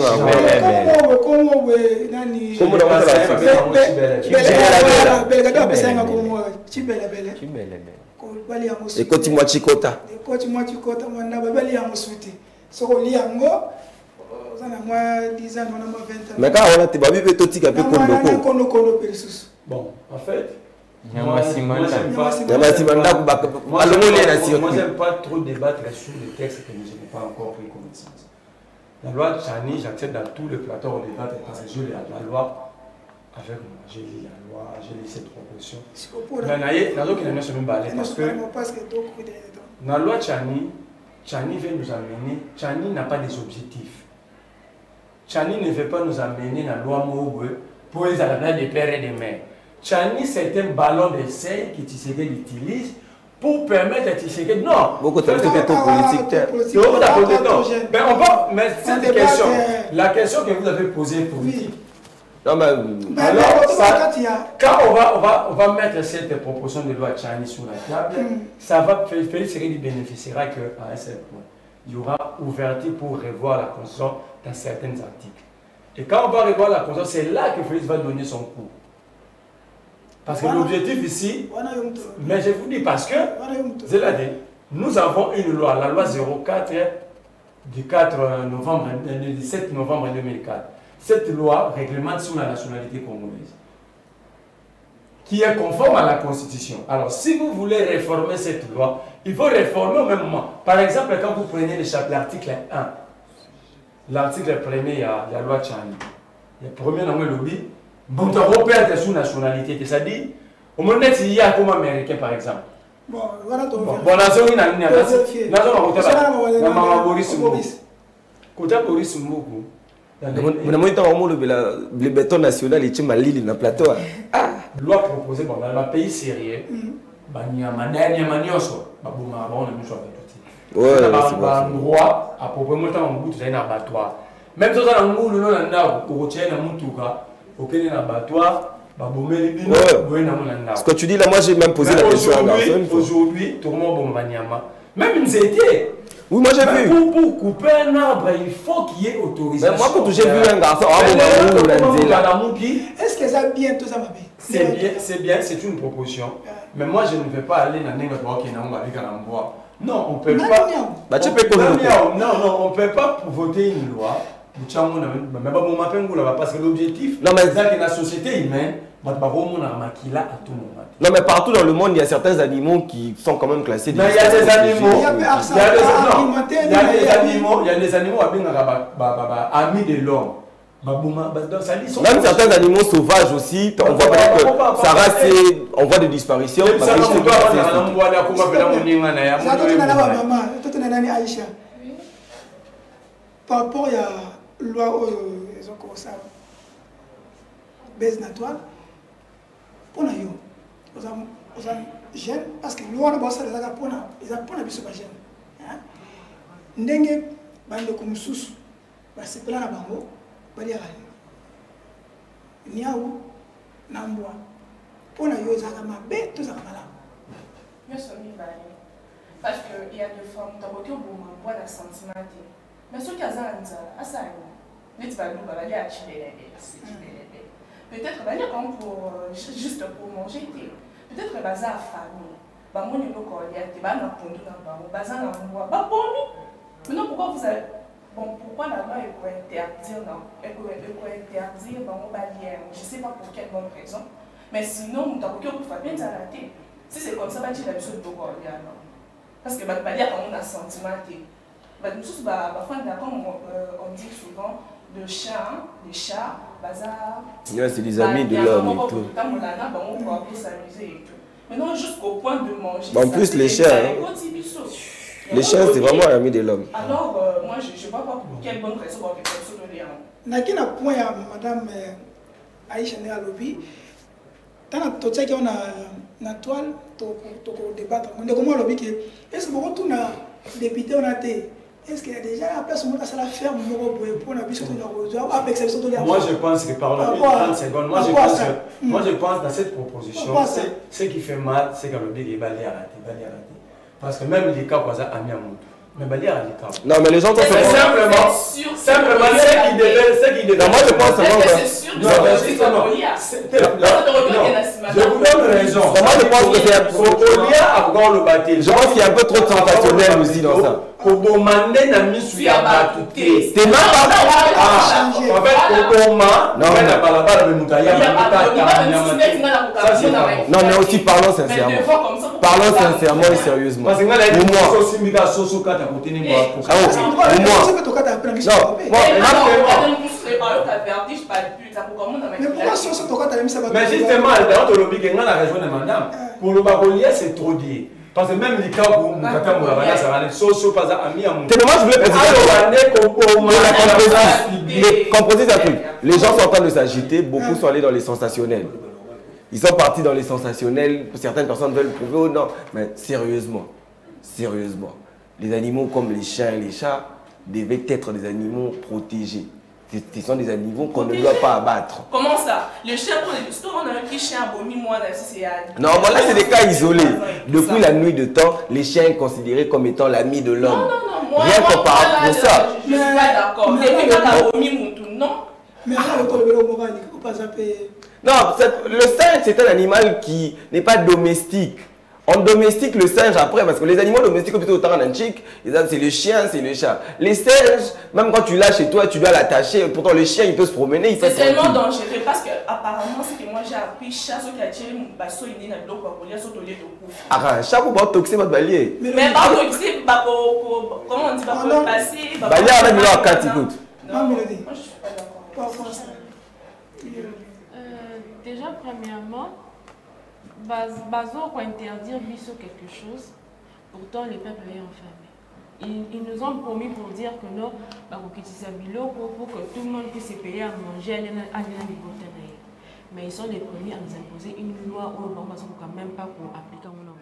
mais quand on a été babi tout petit peu bon, en fait, moi j'aime pas trop débattre sur les textes que je n'ai pas encore pris connaissance. La loi Tchani, j'accepte dans tous les plateaux on débat parce que je lis la loi avec moi. J'ai lu la loi, j'ai lu cette proposition. Mais parce que dans la loi Tchani veut nous amener, Tchani n'a pas des objectifs. Tchani ne veut pas nous amener dans la loi Moubwe pour les adapter des pères et des mères. Tchani, c'est un ballon d'essai que Tshisekedi utilise pour permettre à Tshisekedi. Non! Beaucoup de politique. Mais on peut. Mais cette question, la question que vous avez posée est politique. Non, mais. Alors, ça, quand on va mettre cette proposition de loi Tchani sur la table, ça va faire Tshisekedi bénéficiera qu'à un certain point, il y aura ouverture pour revoir la Constitution dans certains articles. Et quand on va revoir la Constitution, c'est là que Félix va donner son coup. Parce que l'objectif ici, mais je vous dis parce que, nous avons une loi, la loi 04 du 7 novembre 2004. Cette loi réglemente sur la nationalité congolaise, qui est conforme à la Constitution. Alors, si vous voulez réformer cette loi, il faut réformer au même moment. Par exemple, quand vous prenez l'article 1, l'article 1er, il y a la loi Tchani. Le premier nom est lobby. Bon, tu as perdre sous nationalité, c'est-à-dire, au moment où il y a comme américain par exemple. Bon, voilà ton. Bon, la zone est en le béton national est malili na plateau. Ah, loi proposée bon dans un pays sérieux. Banyama dernièrement nyoso, babuma bon na miswa petit. Ouais, c'est droit à propos de temps on bout na abattoir. Même si on a un ngulu no na ndao, ko tshena mutuka. Ce que tu dis là, moi j'ai même posé la question à garçon. Aujourd'hui, tout le monde Banyama. Même une zété. Oui, moi j'ai vu. Pour couper un arbre, il faut qu'il y ait autorisation. Mais moi, quand j'ai vu un garçon, est-ce que ça bien tout ça m'a C'est bien, c'est une proposition. Mais moi je ne vais pas aller dans les qui non, on ne peut pas. Non, on ne peut pas voter une loi parce que l'objectif, c'est la société humaine, à tout moment. Non, mais partout dans le monde, il y a certains animaux qui sont quand même classés. Mais il y a des animaux. Il y a des animaux amis de l'homme. Même certains animaux sauvages aussi, on voit que ça reste, on voit des disparitions. Par rapport à la loi, ils ont commencé à baisser la toile. Pour nous, aux jeunes, parce que nous, on a bossé les agents pour nous, ils ont pas besoin de jeunes. N'engue, bande comme sous, c'est plein à bango, bali à niaou, namboa. Pour nous, ils ont ma bête, tout ça malade. Mais ça m'y va. Parce qu'il y a deux femmes, t'as beaucoup de moments, voilà, sentiment. Mais ce qu'il y a ça, ça, peut-être comme pour juste pour manger, peut-être que bazar famille, bah mon niveau cordial, tu vas dans le bazar dans le bois, bah bon, maintenant pourquoi vous avez, bon pourquoi la loi est pour interdire, bah on va dire, je sais pas pour quelle bonne raison, mais sinon on t'a beaucoup pour faire bien ça la tête. Si c'est comme ça, bah tu as besoin de cordial, parce que bah dire qu'on a sentiment. On dit souvent de chats, les chats, bazar. C'est des amis de l'homme et tout. Maintenant, jusqu'au point de manger. En plus, les chiens. Les chiens, c'est vraiment amis de l'homme. Alors, moi, je ne vois pas pour quelle bonne raison on peut se donner. Il y a un point à Madame Aïcha Néalobi. Dans la toile, on a une toile pour débattre. On a comment lobby que est-ce que vous retournez député on a été. Est-ce qu'il y a déjà la place où on a la ferme pour la bise Moi je pense que par la 30 secondes, moi je pense dans cette proposition, ce qui fait mal, c'est que le big est balayé à rater. Parce que même les cas, ça a mis à mon tour. Mais balayé à les cas. Non, mais les gens sont simplement ce qui devait. Non, moi je pense je vous donne raison. Moi je pense que c'est je pense qu'il y a un peu trop de sensationnel aussi dans ça. Kobomande na misu ya batute. C'est même pas en fait Koboma non na balabala de mutaya non mais aussi parlons sincèrement. Parlons sincèrement et sérieusement. Parce que moi mais justement dans le lobby que nga na région de madame pour le bakolia c'est trop dit. Parce que même les cas où nous avons pas amis à mon. Moi je voulais préciser un truc. Les gens sont en train de s'agiter, beaucoup sont allés dans les sensationnels. Ils sont partis dans les sensationnels, certaines personnes veulent prouver ou non. Mais sérieusement, les animaux comme les chiens et les chats devaient être des animaux protégés. Ce sont des animaux qu'on ne doit pas abattre. Comment ça? Les chiens, on a un petit chien abomi, moi, c'est. Non, voilà, c'est des cas isolés. Depuis la nuit de temps, les chiens sont considérés comme étant l'ami de l'homme. Non, moi, rien qu'on parle pour ça. Je ne suis pas d'accord. Les gens abomi, non. Mais non, le singe, c'est un animal qui n'est pas domestique. On domestique le singe après, parce que les animaux domestiques, plutôt autant en antique, c'est le chien, c'est le chat. Les singes, même quand tu l'as chez toi, tu dois l'attacher. Pourtant, le chien, il peut se promener, il peut c'est tellement dangereux parce que, apparemment, c'est que moi j'ai appris chat, ce qui a tiré mon basso, il est dans le dos, pour aller sauter au lieu de coup. Ah, chaque fois, tu toxé votre balier. Mais pas toxé, comment on dit, pour passer. Balier, on a mis là, 4 écoutes. Non, Mélodie. Moi, je suis pas d'accord. Déjà, premièrement, Bazo pour interdire biso quelque chose, pourtant les peuples ayant enfermé. Ils nous ont promis pour dire que non, pour que tout le monde puisse se payer à manger, mais ils sont les premiers à nous imposer une loi où on ne peut même pas pour appliquer mon nom.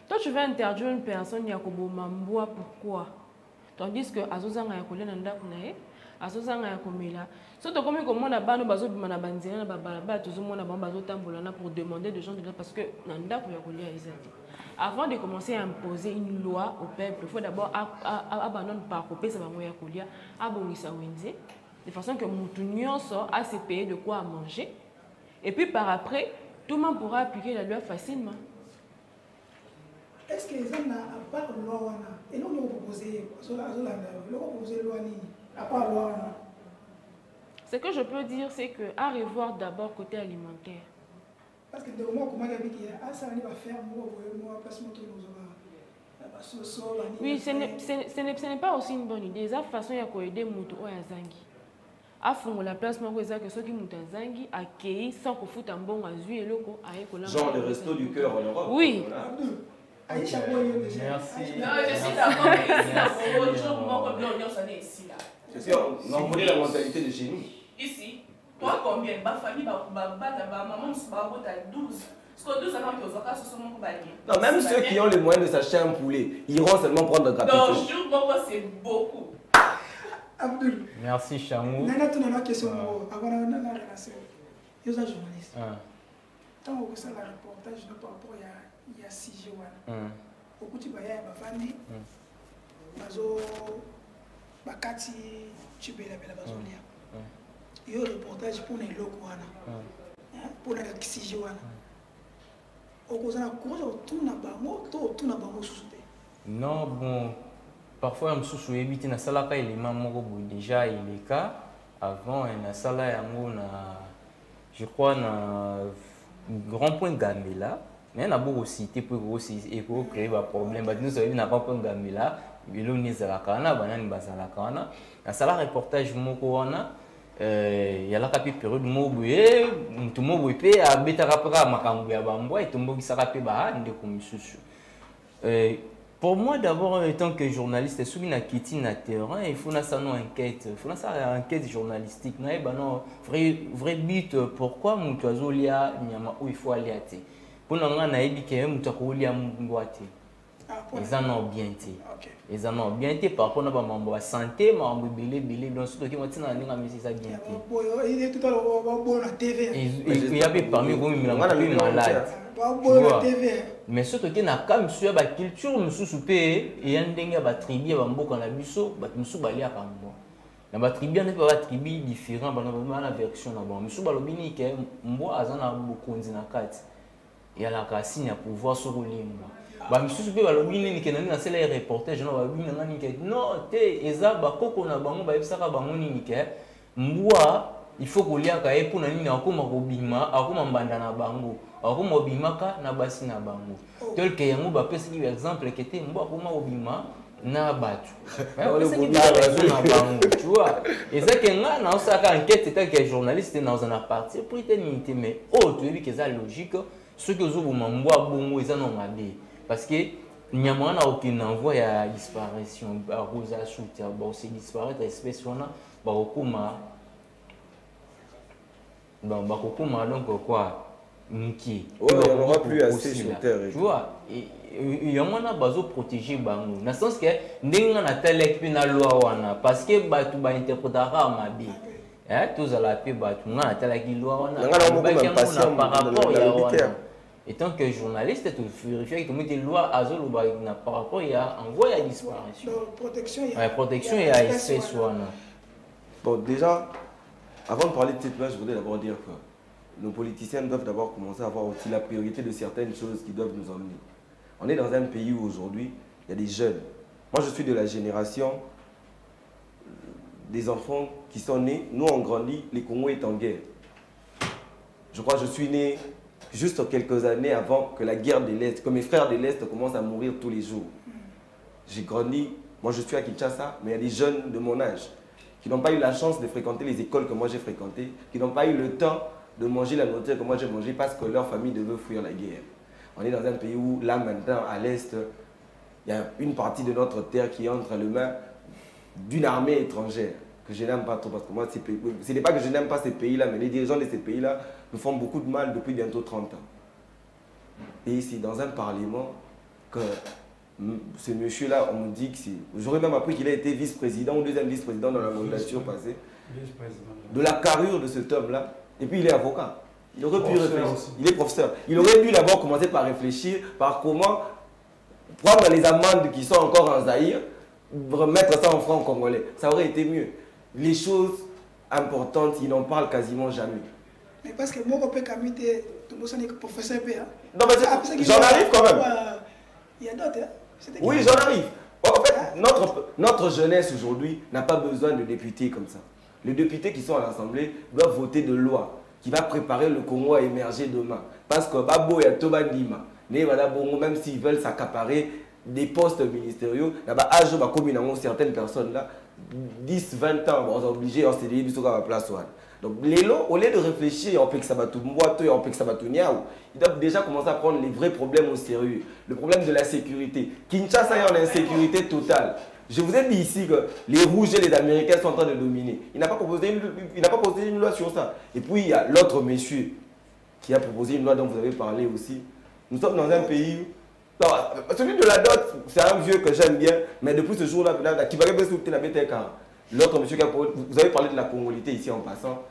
Toi, tu veux interdire une personne, il y a pourquoi? Tandis que Azozanga Yakolé Nanda Kunae, Azozanga Yakomela. Surtout comme on a banni Bazo Bimanabanzina, Babalaba, tout le monde a Bazo Tambolana pour demander des gens de parce que Nanda Kuyakolé a Isadi. Avant de commencer à imposer une loi au peuple, il faut d'abord abandonner par copie sa maman Yakolia, abonisa Wenze, de façon que Moutounion sort à se payer de quoi à manger. Et puis par après, tout le monde pourra appliquer la loi facilement. Est-ce que les gens, à part la loi, et nous proposé la loi, à part la loi, Ce que je peux dire, c'est qu'à revoir d'abord côté alimentaire. Parce que moi, comment il y a ça, il va faire moi, parce que oui, ce n'est pas aussi une bonne idée. La façon de aider Moutou à Zangi. À fond, la place, moi, c'est que ceux qui Moutou à Zangi accueillent sans qu'on foute un bon azur et loco à genre le resto du cœur en Europe. Oui. Merci. Non, je suis d'accord, mais aujourd'hui, moi, comme l'oignon, ça n'est ici là. Parce qu'on connaît la mentalité de chez nous. Ici, toi, combien? Ma famille, ma maman, ma 12. Non, même ceux qui ont les moyens de s'acheter un poulet, iront seulement prendre gratuitement. Donc, je trouve que c'est beaucoup. Abdul. Merci, Chamou. Nana, tu n'as pas question avant la relation. Je suis journaliste. Tant que ça, la reportage par rapport à 6 jours. Au coup, tu vas y aller à ma famille. Bazo, Bakati, tu peux la bazolia. Il y a un reportage pour les locaux. Pour les 6 jours. Non, bon, parfois je suis évité na salaka élément moko déjà il est cas avant na sala yango na je crois na grand point Gambela mais na beaucoup cité pour aussi et pour créer un problème bah nous savons na grand point Gambela bilo ni zalaka na banani bazalaka na sala reportage moko wana ya la kapi période mobué mutu mobué pe abetaka paka makambo ya bambwa etombokisaka pe ba ndeko misusu. Pour moi d'abord en tant que journaliste soki na kiti na terrain il faut na ça non enquête il faut na ça enquête journalistique na ba non vrai but pourquoi mutu azolia nyama où il faut aller até pona nga na yebi ke mutu akolia mbwate ils en ont bien été. Ils en ont bien été par rapport à ma santé, ma belé, donc surtout qui m'a dit na mais ça bien été. Il est tout à l'heure TV. Il y a parmi vous mais malade. Mais surtout qui na kam sur ba culture musu soupé et un denga ba tribu ba mboka na biso ba musu bali a kambo. Na ba tribu na ba tribu différent ba na version na ba musu ba lobini ke mbo azana bokonzi na kati. Il y a la racine à pouvoir sur limba. Bah monsieur pe balobi nini ke nani na sala reportage na balobi nani ke non te eza ba koko na bango ba yebisaka bango nini ke mbwa il faut kolia ka epo na nini akoma kobima akoma mbanda na bango akoma obimaka na basi na bango tel que yango ba pesi exemple ke te mbwa akoma obima na batu na bango tu vois eza ke nga na osaka enquête tel que journaliste na ozana partir pour éternité mais oh tu dis que ça logique ceux que zo mbwa bongo eza non mabe. Parce que il n'y a aucun envoi à disparition, à rosa soute, bon c'est disparaître espèce on a bakoma donc quoi nki il n'y aura plus assez sur terre tu vois il y a un bazo protéger bango dans le sens que ndinga na tele qui na loi wana parce que batu ba interprétera mabi tous à la paix batu na tele qui loi wana par rapport à wana. Et tant que journaliste, tu vérifies que tu loi par rapport à envoi à disparition. Protection et à espèce. Bon, déjà, avant de parler de cette loi, je voudrais d'abord dire que nos politiciens doivent d'abord commencer à voir aussi la priorité de certaines choses qui doivent nous emmener. On est dans un pays où aujourd'hui, il y a des jeunes. Moi, je suis de la génération des enfants qui sont nés. Nous, on grandit, les Congo est en guerre. Je crois que je suis né juste quelques années avant que la guerre de l'Est, que mes frères de l'Est commencent à mourir tous les jours. J'ai grandi, moi je suis à Kinshasa, mais il y a des jeunes de mon âge qui n'ont pas eu la chance de fréquenter les écoles que moi j'ai fréquentées, qui n'ont pas eu le temps de manger la nourriture que moi j'ai mangée parce que leur famille devait fuir la guerre. On est dans un pays où, là maintenant, à l'Est, il y a une partie de notre terre qui est entre les mains d'une armée étrangère, que je n'aime pas trop, parce que moi, ce n'est pas que je n'aime pas ces pays-là, mais les dirigeants de ces pays-là nous font beaucoup de mal depuis bientôt 30 ans. Et c'est dans un parlement que ce monsieur-là, on me dit que c'est... J'aurais même appris qu'il a été vice-président ou deuxième vice-président dans la mandature passée. De la carrure de cet homme-là. Et puis il est avocat. Il aurait pu réfléchir. Il est professeur. Il aurait dû d'abord commencer par réfléchir par comment prendre les amendes qui sont encore en Zaïre, remettre ça en francs congolais. Ça aurait été mieux. Les choses importantes, ils n'en parlent quasiment jamais. Mais parce que moi, je peux camiter, tout le monde est professeur. Non, mais j'en arrive quand même. Il y a d'autres. Oui, j'en arrive. En fait, notre jeunesse aujourd'hui n'a pas besoin de députés comme ça. Les députés qui sont à l'Assemblée doivent voter de loi qui va préparer le Congo à émerger demain. Parce que Babo et Toba Ndima, même s'ils veulent s'accaparer des postes ministériels, certaines personnes là, 10, 20 ans, on est obligé de se dire qu'ils sont à la place. Donc, au lieu de réfléchir, ils doivent déjà commencer à prendre les vrais problèmes au sérieux. Le problème de la sécurité. Kinshasa est en insécurité totale. Je vous ai dit ici que les rouges et les américains sont en train de dominer. Il n'a pas proposé une loi sur ça. Et puis, il y a l'autre monsieur qui a proposé une loi dont vous avez parlé aussi. Nous sommes dans un pays... celui de la dot, c'est un vieux que j'aime bien, mais depuis ce jour-là, l'autre monsieur qui a proposé... Vous avez parlé de la congolité ici en passant.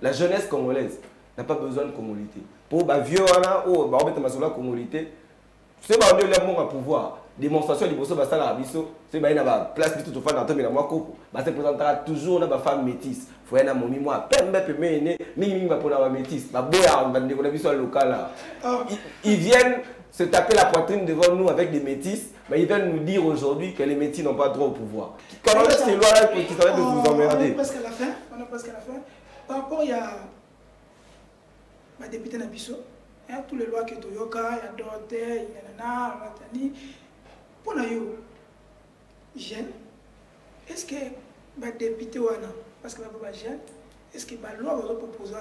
La jeunesse congolaise n'a pas besoin de congolité. Pour les vieux, la congolité, c'est pas un pouvoir. Démonstration de l'Iboso, c'est la place de tout fan mais ça présentera toujours une femme métisse. Il faut un momi moi, ils viennent se taper la poitrine devant nous avec des métisses, mais ils viennent nous dire aujourd'hui que les métis n'ont pas droit au pouvoir. Quand on a ces lois-là qui s'arrêtent de vous emmerder. On est presque à la fin. Par rapport, il y a ma députée Nabiso, il y a toutes les lois que Toyoka, il y a Dorothée, il y a Nana, Matani. Pour nous, jeune, est-ce que ma députée Wana, parce que ma jeune, est-ce que la loi va proposer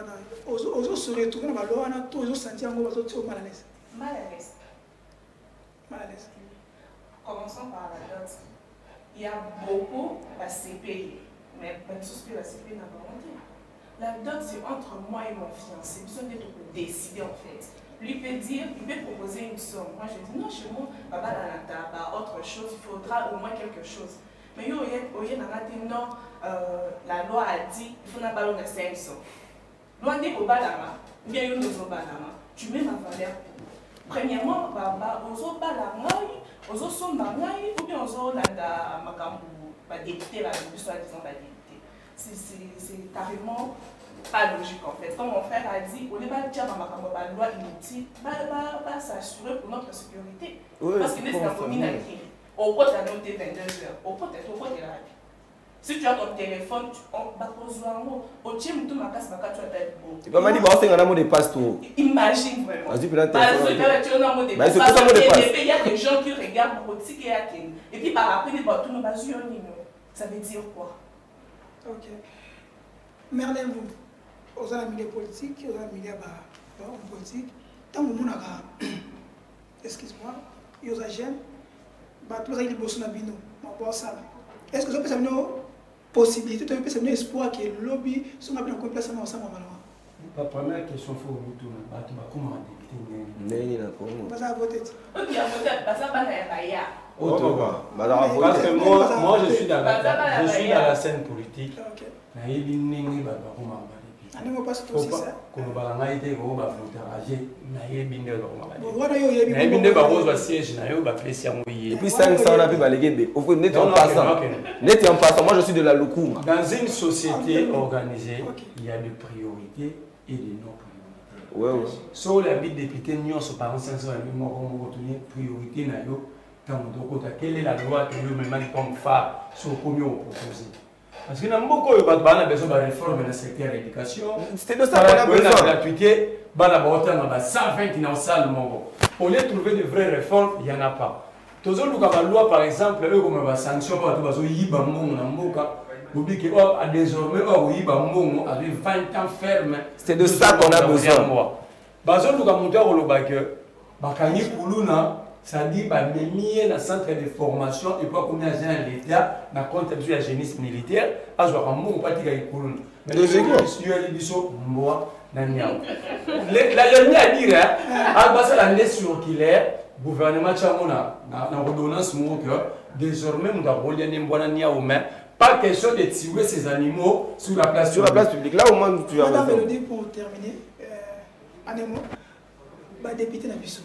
aux se retrouver dans la loi, tous les sentir mal à l'aise? Mal à l'aise. Mal à l'aise. Commençons par la dot. Il y a beaucoup de CPI, mais pas de souci, la CPI n'a pas monté. La dot, c'est entre moi et mon fiancé. Besoin d'être décidé en fait. Lui peut dire, il peut proposer une somme. Moi, je dis non, chez moi, papa dans la table, autre chose, il faudra au moins quelque chose. Mais non, la loi a dit, il faut n'a pas l'on de 500. Loin des Obalama, ou bien une autre Obalama, tu mets ma valeur. Premièrement, aux autres Balama, aux autres Sombama, ou bien aux autres Makambu, député, la soi-disant député. C'est carrément pas logique en fait. Comme mon frère a dit, on n'est pas déjà dans la loi inutile, pas s'assurer pour notre sécurité. Oui, parce que nous sommes au pot à noter 22 heures, au pot est là. Si tu as ton téléphone, on va poser un mot. Au team, tout ma casse, ma carte, tu as beau. Tu vas me dire, c'est un mot de passe tout. Imagine vraiment. Vas-y, tu as un mot de passe. Il y a des gens qui regardent pour ticket à Ken. Et puis par après, tout le monde ça veut dire quoi? Ok. Merlin, vous, aux amis politiques, aux amis politiques, tant que vous avez, excuse-moi, vous avez jeunes, tous les gens est-ce que vous avez une possibilité, vous avez un espoir que le lobby soit bien complet ensemble? La première question, il faut que comment député. Vous avez voté. Ok, ça va parce que moi je suis dans la scène politique. Et puis 500 on a pu balayer. N'était en passant, moi je suis de la Lukuma. Dans une société organisée, il y a des priorités et des non-priorités. Sur la vie député, nous sommes par exemple 500 priorité. Quelle est la loi que nous-mêmes comme phare sur combien on propose? Parce que nous avons beaucoup besoin de réforme dans le secteur de l'éducation. C'est de ça qu'on a besoin. La gratuité, il y a 120 qui sont en salle. Au lieu de trouver de vraies réformes, il n'y en a pas. Tous les la loi, par exemple, eux comme une sanction, désormais, avec 20 ans ferme. C'est de ça qu'on a besoin. Ça dit que le centre de formation et pas combien de l'État dans le contexte de la jeunesse militaire, à ce moment-là, on mais la dernière à dire, à l'année circulaire, le gouvernement a ordonnance que désormais, nous avons pas question de tuer ces animaux sur la place publique. Là, au moins, tu as raison. Pour terminer, député Nabiso,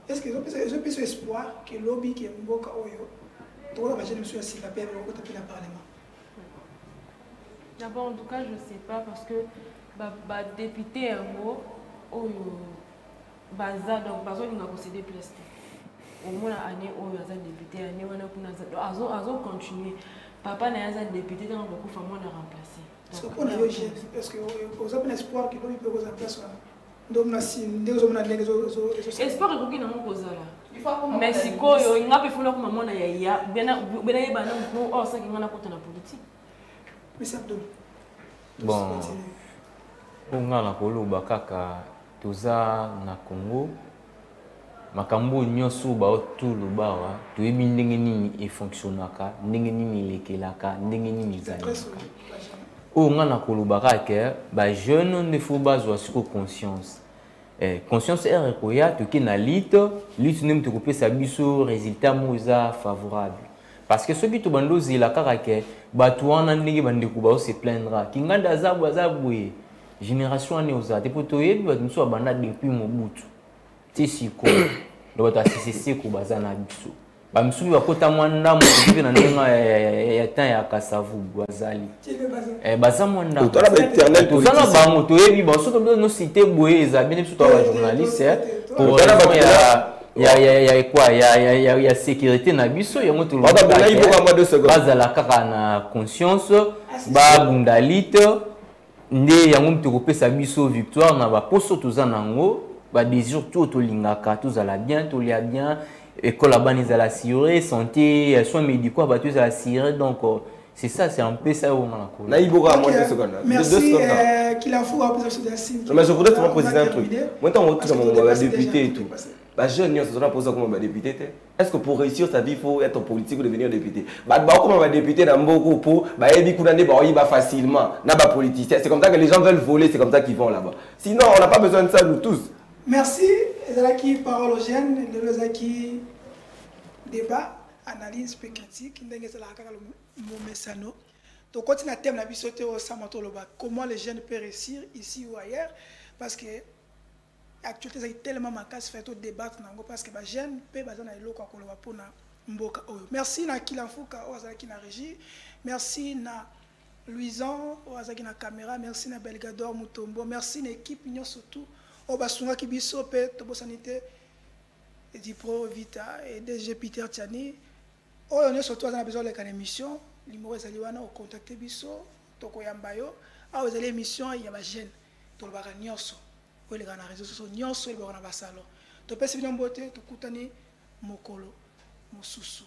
est-ce que je peux espoir que le lobby qui est un peu d'abord, en tout cas, je ne sais pas parce que député un mot, donc parce qu'on a concédé place. Au moins, l'année où il y a député, on a continué. papa n'a pas député dans beaucoup de familles remplacé. Est-ce qu'on a eu est-ce que vous avez un espoir qu'il peut vous remplacer? Donc espoir que qui n'a pas posé là. Mais si quoi il n'a pas fait le maman na ya bien bana oh ça qui ngana kota na politique. Mais c'est Abdou. Bon. On a la koloba kaka toza na Congo. Makambo nyonso ba otulu bawa toyebi ndenge nini efonctionnaka ndenge nini lekelaka ndenge nini ezalaka o ngana kolobaka ke ba jeune ne faut bazwa siko conscience conscience est koya toke na lutte nem to kopesa biso résultat moza favorable parce que soki to bando zila kaka ke bato wana ndenge bandeko ba se plaindra kinganda azabwe génération ane ozate po toyebi bato mosusu banda depuis Mobutu tisiko do ta CCC ko bazana biso ba misubi bakota mwanda mo na ndenge ya temps ya Kasavu bazali baza mwanda to la éternel to zana ba moto yebi ba soto no cité boye eza bien biso to ba journaliste pour ya quoi ya sécurité na biso yango to bazala kaka na conscience ba bundalite nde yango mto kopesa biso victoire na ba poso to zana ngo ba désir tout to lingaka tout za la bien to lia bien école abani za la assurée santé soins médicaux ba tout za la assurée donc c'est ça c'est un peu ça on a ko na iboka moins de secondes merci qu'il a faut appeler sur Dassine mais je voudrais te préciser un truc maintenant on retrouve mon député et tout bah jeune on se donne poser comme député est-ce que pour réussir sa vie il faut être politique ou devenir député bah comme député dans beaucoup pour bah ebi kunande ba oyiba facilement na ba politicien c'est comme ça que les gens veulent voler c'est comme ça qu'ils vont là-bas sinon on n'a pas besoin de ça nous tous. Merci. Ezalaki parole aux jeunes, ezalaki débat, analyse, critique, ndenge ezalaka kaka momesano. Donc continue à thème la bisoté au Samatoloba. Comment les jeunes peuvent réussir ici ou ailleurs parce que actuellement c'est tellement macasse fait au débattre nango parce que les jeunes peuvent bazana eloko koloba pona mboka oyo. Merci na Kilanfuka ozalaki na régie. Merci na Louison ozalaki na caméra, merci na Belgador Mutombo, merci na équipe nyonso surtout au basunga ki biso pe tobo sanité et pro vita et DG Peter Tiani oyo ne surtout na besoin de émission limoro ezali wana au contacter biso toko yamba yo a ezali émission ya ba jeune to ba nyonso o le kana réseaux sociaux nyonso le ba na ba salon to pesi bino mbote to kutani mokolo mosusu